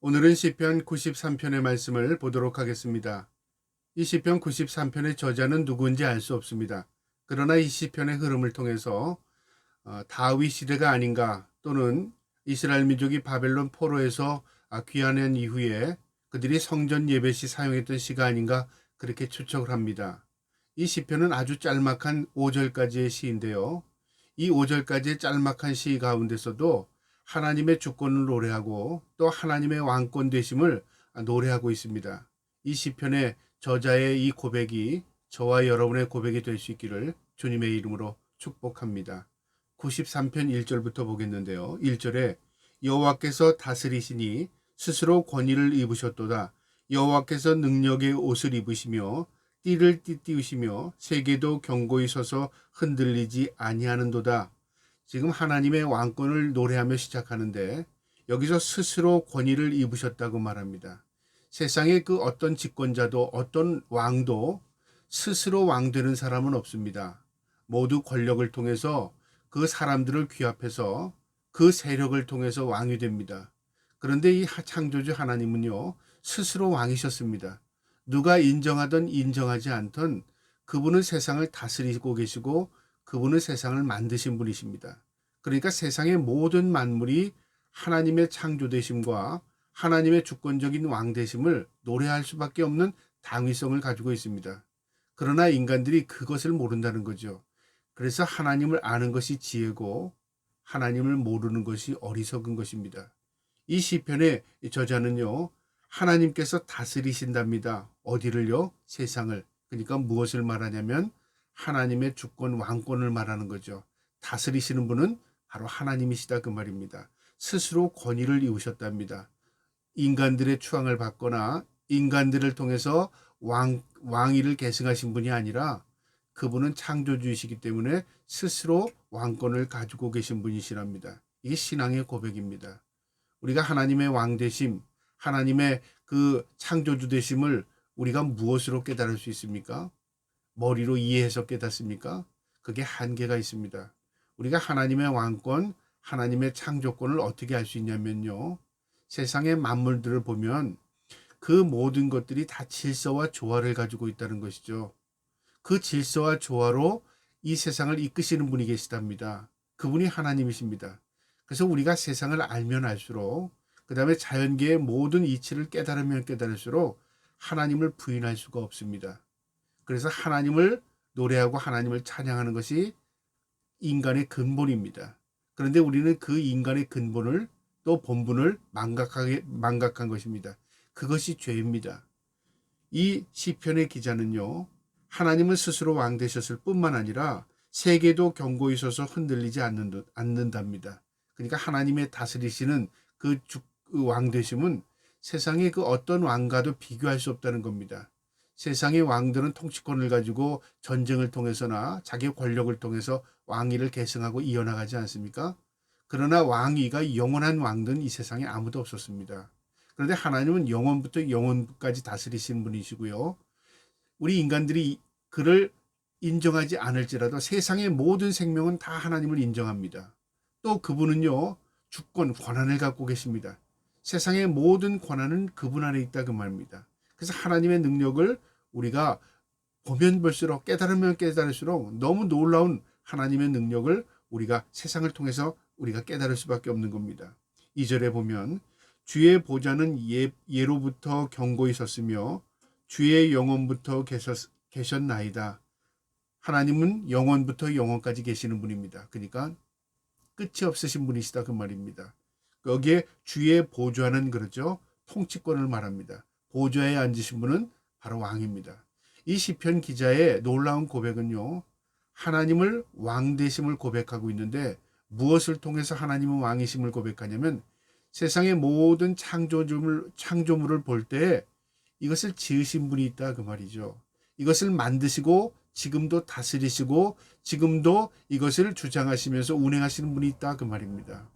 오늘은 시편 93편의 말씀을 보도록 하겠습니다. 이 시편 93편의 저자는 누구인지 알 수 없습니다. 그러나 이 시편의 흐름을 통해서 다윗 시대가 아닌가, 또는 이스라엘 민족이 바벨론 포로에서 귀환한 이후에 그들이 성전 예배 시 사용했던 시가 아닌가, 그렇게 추측을 합니다. 이 시편은 아주 짤막한 5절까지의 시인데요. 이 5절까지의 짤막한 시 가운데서도 하나님의 주권을 노래하고 또 하나님의 왕권 되심을 노래하고 있습니다. 이 시편의 저자의 이 고백이 저와 여러분의 고백이 될 수 있기를 주님의 이름으로 축복합니다. 93편 1절부터 보겠는데요. 1절에 여호와께서 다스리시니 스스로 권위를 입으셨도다. 여호와께서 능력의 옷을 입으시며 띠를 띠띠우시며 세계도 견고히 서서 흔들리지 아니하는도다. 지금 하나님의 왕권을 노래하며 시작하는데 여기서 스스로 권위를 입으셨다고 말합니다. 세상에 그 어떤 집권자도 어떤 왕도 스스로 왕 되는 사람은 없습니다. 모두 권력을 통해서 그 사람들을 귀합해서 그 세력을 통해서 왕이 됩니다. 그런데 이 창조주 하나님은요, 스스로 왕이셨습니다. 누가 인정하든 인정하지 않든 그분은 세상을 다스리고 계시고 그분은 세상을 만드신 분이십니다. 그러니까 세상의 모든 만물이 하나님의 창조되심과 하나님의 주권적인 왕되심을 노래할 수밖에 없는 당위성을 가지고 있습니다. 그러나 인간들이 그것을 모른다는 거죠. 그래서 하나님을 아는 것이 지혜고 하나님을 모르는 것이 어리석은 것입니다. 이 시편의 저자는요, 하나님께서 다스리신답니다. 어디를요? 세상을. 그러니까 무엇을 말하냐면 하나님의 주권 왕권을 말하는 거죠. 다스리시는 분은 바로 하나님이시다, 그 말입니다. 스스로 권위를 이으셨답니다. 인간들의 추앙을 받거나 인간들을 통해서 왕위를 계승하신 분이 아니라 그분은 창조주이시기 때문에 스스로 왕권을 가지고 계신 분이시랍니다. 이게 신앙의 고백입니다. 우리가 하나님의 왕 되심, 하나님의 그 창조주 되심을 우리가 무엇으로 깨달을 수 있습니까? 머리로 이해해서 깨닫습니까? 그게 한계가 있습니다. 우리가 하나님의 왕권, 하나님의 창조권을 어떻게 알 수 있냐면요, 세상의 만물들을 보면 그 모든 것들이 다 질서와 조화를 가지고 있다는 것이죠. 그 질서와 조화로 이 세상을 이끄시는 분이 계시답니다. 그분이 하나님이십니다. 그래서 우리가 세상을 알면 알수록, 그 다음에 자연계의 모든 이치를 깨달으면 깨달을수록 하나님을 부인할 수가 없습니다. 그래서 하나님을 노래하고 하나님을 찬양하는 것이 인간의 근본입니다. 그런데 우리는 그 인간의 근본을, 또 본분을 망각한 것입니다. 그것이 죄입니다. 이 시편의 기자는요, 하나님은 스스로 왕 되셨을 뿐만 아니라 세계도 견고히 서서 흔들리지 않는답니다. 그러니까 하나님의 다스리시는 그 왕 되심은 세상의 그 어떤 왕과도 비교할 수 없다는 겁니다. 세상의 왕들은 통치권을 가지고 전쟁을 통해서나 자기의 권력을 통해서 왕위를 계승하고 이어나가지 않습니까? 그러나 왕위가 영원한 왕들은 이 세상에 아무도 없었습니다. 그런데 하나님은 영원부터 영원까지 다스리시는 분이시고요. 우리 인간들이 그를 인정하지 않을지라도 세상의 모든 생명은 다 하나님을 인정합니다. 또 그분은요, 주권, 권한을 갖고 계십니다. 세상의 모든 권한은 그분 안에 있다, 그 말입니다. 그래서 하나님의 능력을 우리가 보면 볼수록, 깨달으면 깨달을수록 너무 놀라운 하나님의 능력을 우리가 세상을 통해서 우리가 깨달을 수밖에 없는 겁니다. 2절에 보면 주의 보좌는 예로부터 견고히 섰으며 주의 영원부터 계셨나이다. 하나님은 영원부터 영원까지 계시는 분입니다. 그러니까 끝이 없으신 분이시다, 그 말입니다. 여기에 주의 보좌는, 그렇죠, 통치권을 말합니다. 보좌에 앉으신 분은 바로 왕입니다. 이 시편 기자의 놀라운 고백은요, 하나님을 왕 되심을 고백하고 있는데 무엇을 통해서 하나님은 왕이심을 고백하냐면 세상의 모든 창조물을 볼 때 이것을 지으신 분이 있다, 그 말이죠. 이것을 만드시고 지금도 다스리시고 지금도 이것을 주장하시면서 운행하시는 분이 있다, 그 말입니다.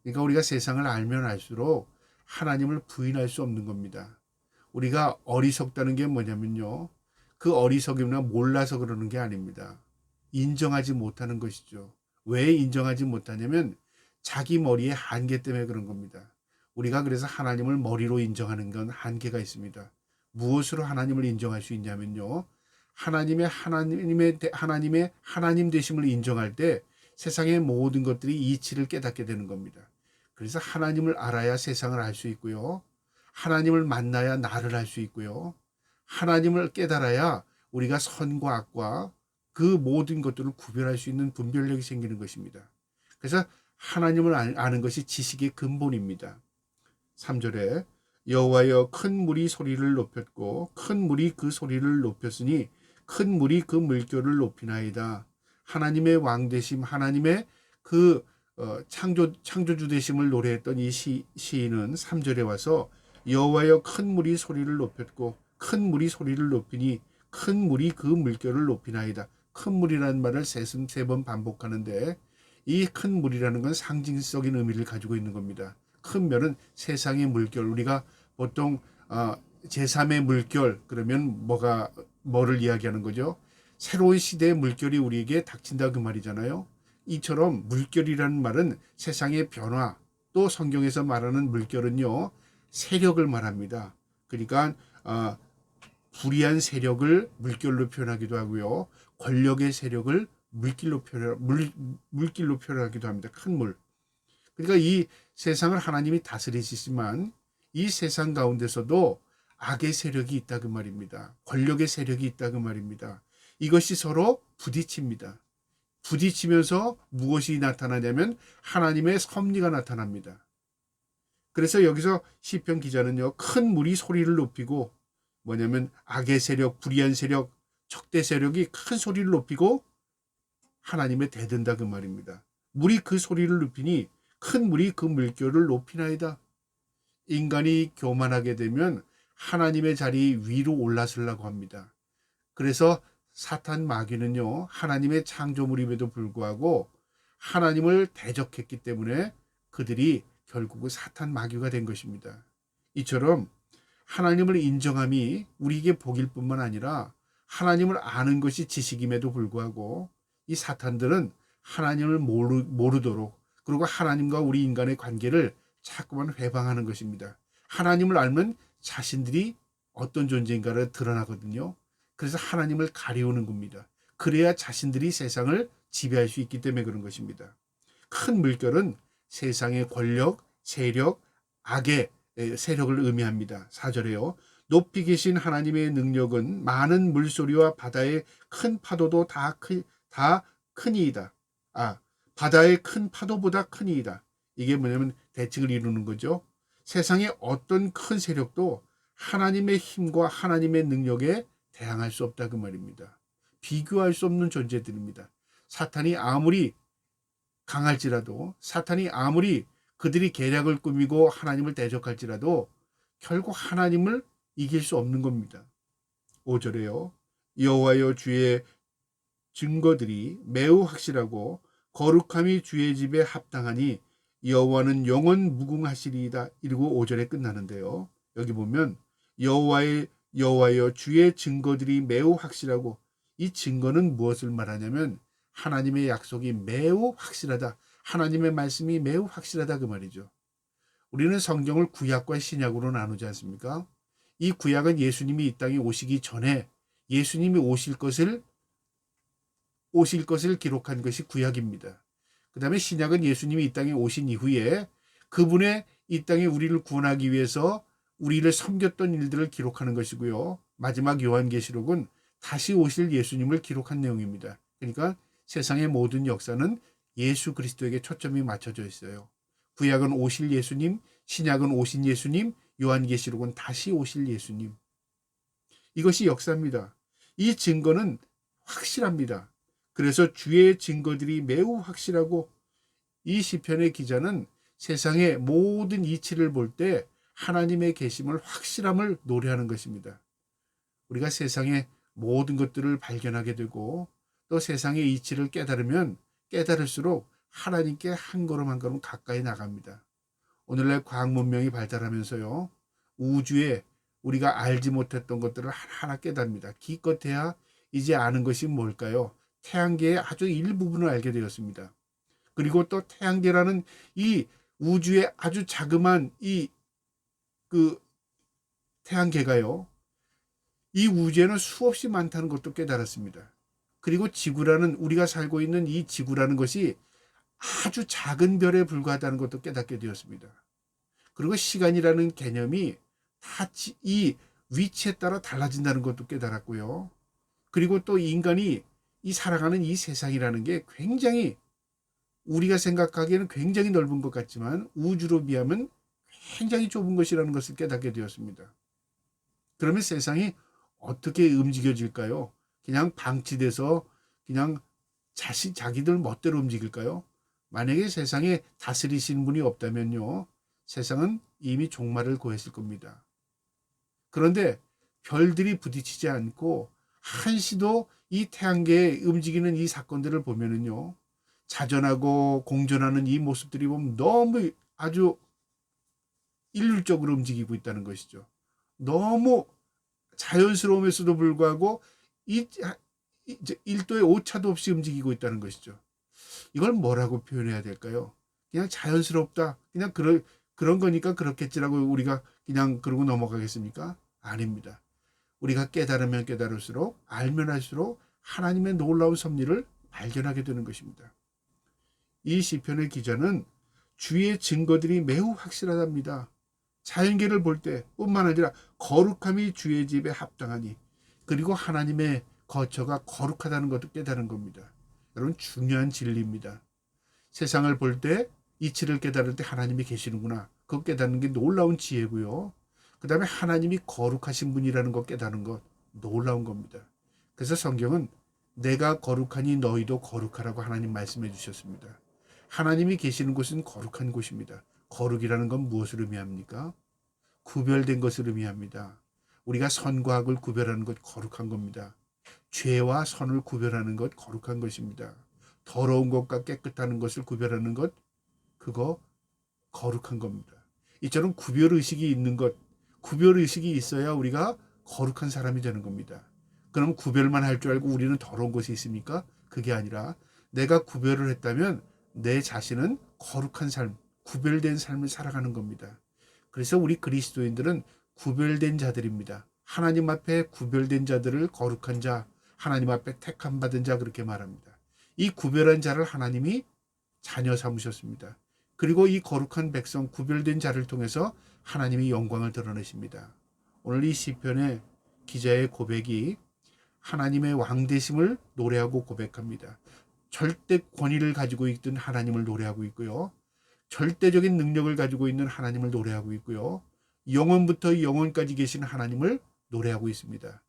그러니까 우리가 세상을 알면 알수록 하나님을 부인할 수 없는 겁니다. 우리가 어리석다는 게 뭐냐면요, 그 어리석임이나 몰라서 그러는 게 아닙니다. 인정하지 못하는 것이죠. 왜 인정하지 못하냐면 자기 머리의 한계 때문에 그런 겁니다. 우리가 그래서 하나님을 머리로 인정하는 건 한계가 있습니다. 무엇으로 하나님을 인정할 수 있냐면요. 하나님의 하나님 되심을 인정할 때 세상의 모든 것들이 이치를 깨닫게 되는 겁니다. 그래서 하나님을 알아야 세상을 알 수 있고요. 하나님을 만나야 나를 알 수 있고요. 하나님을 깨달아야 우리가 선과 악과 그 모든 것들을 구별할 수 있는 분별력이 생기는 것입니다. 그래서 하나님을 아는 것이 지식의 근본입니다. 3절에 여호와여 큰 물이 소리를 높였고 큰 물이 그 소리를 높였으니 큰 물이 그 물결을 높이나이다. 하나님의 왕되심, 하나님의 그 창조주 되심을 노래했던 이 시인은 3절에 와서 여호와여 큰 물이 소리를 높였고 큰 물이 소리를 높이니 큰 물이 그 물결을 높이나이다. 큰 물이라는 말을 세 번 반복하는데 이 큰 물이라는 건 상징적인 의미를 가지고 있는 겁니다. 큰 별은 세상의 물결. 우리가 보통 제3의 물결 그러면 뭐를 이야기하는 거죠? 새로운 시대의 물결이 우리에게 닥친다 그 말이잖아요. 이처럼 물결이라는 말은 세상의 변화, 또 성경에서 말하는 물결은요 세력을 말합니다. 그러니까 불의한 세력을 물결로 표현하기도 하고요, 권력의 세력을 물길로 표현하기도 합니다. 큰 물. 그러니까 이 세상을 하나님이 다스리시지만 이 세상 가운데서도 악의 세력이 있다 그 말입니다. 권력의 세력이 있다 그 말입니다. 이것이 서로 부딪힙니다. 부딪히면서 무엇이 나타나냐면 하나님의 섭리가 나타납니다. 그래서 여기서 시편 기자는요, 큰 물이 소리를 높이고 뭐냐면 악의 세력, 불의한 세력, 적대 세력이 큰 소리를 높이고 하나님의 대든다 그 말입니다. 물이 그 소리를 높이니 큰 물이 그 물결을 높이나이다. 인간이 교만하게 되면 하나님의 자리 위로 올라서려고 합니다. 그래서 사탄 마귀는요, 하나님의 창조물임에도 불구하고 하나님을 대적했기 때문에 그들이 결국은 사탄 마귀가 된 것입니다. 이처럼 하나님을 인정함이 우리에게 복일 뿐만 아니라 하나님을 아는 것이 지식임에도 불구하고 이 사탄들은 하나님을 모르도록, 그리고 하나님과 우리 인간의 관계를 자꾸만 회방하는 것입니다. 하나님을 알면 자신들이 어떤 존재인가를 드러나거든요. 그래서 하나님을 가리우는 겁니다. 그래야 자신들이 세상을 지배할 수 있기 때문에 그런 것입니다. 큰 물결은 세상의 권력, 세력, 악의 세력을 의미합니다. 4절에요. 높이 계신 하나님의 능력은 많은 물소리와 바다의 큰 파도도 다 크니이다. 바다의 큰 파도보다 크니이다. 이게 뭐냐면 대칭을 이루는 거죠. 세상의 어떤 큰 세력도 하나님의 힘과 하나님의 능력에 대항할 수 없다 그 말입니다. 비교할 수 없는 존재들입니다. 사탄이 아무리 강할지라도, 사탄이 아무리 그들이 계략을 꾸미고 하나님을 대적할지라도 결국 하나님을 이길 수 없는 겁니다. 5절에요. 여호와여 주의 증거들이 매우 확실하고 거룩함이 주의 집에 합당하니 여호와는 영원 무궁하시리이다. 이러고 5절에 끝나는데요. 여기 보면 여호와여 주의 증거들이 매우 확실하고, 이 증거는 무엇을 말하냐면 하나님의 약속이 매우 확실하다. 하나님의 말씀이 매우 확실하다 그 말이죠. 우리는 성경을 구약과 신약으로 나누지 않습니까? 이 구약은 예수님이 이 땅에 오시기 전에 예수님이 오실 것을 기록한 것이 구약입니다. 그 다음에 신약은 예수님이 이 땅에 오신 이후에 그분의 이 땅에 우리를 구원하기 위해서 우리를 섬겼던 일들을 기록하는 것이고요. 마지막 요한계시록은 다시 오실 예수님을 기록한 내용입니다. 그러니까 세상의 모든 역사는 예수 그리스도에게 초점이 맞춰져 있어요. 구약은 오실 예수님, 신약은 오신 예수님, 요한계시록은 다시 오실 예수님. 이것이 역사입니다. 이 증거는 확실합니다. 그래서 주의 증거들이 매우 확실하고, 이 시편의 기자는 세상의 모든 이치를 볼 때 하나님의 계심을 확실함을 노래하는 것입니다. 우리가 세상의 모든 것들을 발견하게 되고 또 세상의 이치를 깨달으면 깨달을수록 하나님께 한 걸음 한 걸음 가까이 나갑니다. 오늘날 과학 문명이 발달하면서요, 우주에 우리가 알지 못했던 것들을 하나하나 깨닫습니다. 기껏해야 이제 아는 것이 뭘까요? 태양계의 아주 일부분을 알게 되었습니다. 그리고 또 태양계라는 이 우주의 아주 자그만 그 태양계가요, 이 우주에는 수없이 많다는 것도 깨달았습니다. 그리고 지구라는, 우리가 살고 있는 이 지구라는 것이 아주 작은 별에 불과하다는 것도 깨닫게 되었습니다. 그리고 시간이라는 개념이 다 이 위치에 따라 달라진다는 것도 깨달았고요. 그리고 또 인간이 이 살아가는 이 세상이라는 게 굉장히, 우리가 생각하기에는 굉장히 넓은 것 같지만 우주로 비하면 굉장히 좁은 것이라는 것을 깨닫게 되었습니다. 그러면 세상이 어떻게 움직여질까요? 그냥 방치돼서 그냥 자기들 멋대로 움직일까요? 만약에 세상에 다스리시는 분이 없다면요, 세상은 이미 종말을 고했을 겁니다. 그런데 별들이 부딪히지 않고 한시도 이 태양계에 움직이는 이 사건들을 보면은요, 자전하고 공전하는 이 모습들이 보면 너무 아주 일률적으로 움직이고 있다는 것이죠. 너무 자연스러움에서도 불구하고 이 1도의 오차도 없이 움직이고 있다는 것이죠. 이걸 뭐라고 표현해야 될까요? 그냥 자연스럽다, 그냥 그런 거니까 그렇겠지라고 우리가 그냥 그러고 넘어가겠습니까? 아닙니다. 우리가 깨달으면 깨달을수록, 알면 할수록 하나님의 놀라운 섭리를 발견하게 되는 것입니다. 이 시편의 기자는 주의 증거들이 매우 확실하답니다. 자연계를 볼 때 뿐만 아니라 거룩함이 주의 집에 합당하니, 그리고 하나님의 거처가 거룩하다는 것도 깨달은 겁니다. 여러분, 중요한 진리입니다. 세상을 볼 때, 이치를 깨달을 때 하나님이 계시는구나, 그거 깨닫는 게 놀라운 지혜고요. 그 다음에 하나님이 거룩하신 분이라는 거 깨닫는 것, 놀라운 겁니다. 그래서 성경은 내가 거룩하니 너희도 거룩하라고 하나님 말씀해 주셨습니다. 하나님이 계시는 곳은 거룩한 곳입니다. 거룩이라는 건 무엇을 의미합니까? 구별된 것을 의미합니다. 우리가 선과 악을 구별하는 것, 거룩한 겁니다. 죄와 선을 구별하는 것, 거룩한 것입니다. 더러운 것과 깨끗한 것을 구별하는 것, 그거 거룩한 겁니다. 이처럼 구별의식이 있는 것, 구별의식이 있어야 우리가 거룩한 사람이 되는 겁니다. 그럼 구별만 할 줄 알고 우리는 더러운 것이 있습니까? 그게 아니라 내가 구별을 했다면 내 자신은 거룩한 삶, 구별된 삶을 살아가는 겁니다. 그래서 우리 그리스도인들은 구별된 자들입니다. 하나님 앞에 구별된 자들을 거룩한 자, 하나님 앞에 택함 받은 자, 그렇게 말합니다. 이 구별한 자를 하나님이 자녀 삼으셨습니다. 그리고 이 거룩한 백성, 구별된 자를 통해서 하나님이 영광을 드러내십니다. 오늘 이 시편의 기자의 고백이 하나님의 왕되심을 노래하고 고백합니다. 절대 권위를 가지고 있던 하나님을 노래하고 있고요. 절대적인 능력을 가지고 있는 하나님을 노래하고 있고요. 영원부터 영원까지 계신 하나님을 노래하고 있습니다.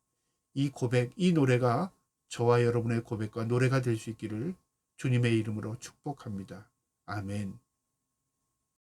이 고백, 이 노래가 저와 여러분의 고백과 노래가 될 수 있기를 주님의 이름으로 축복합니다. 아멘.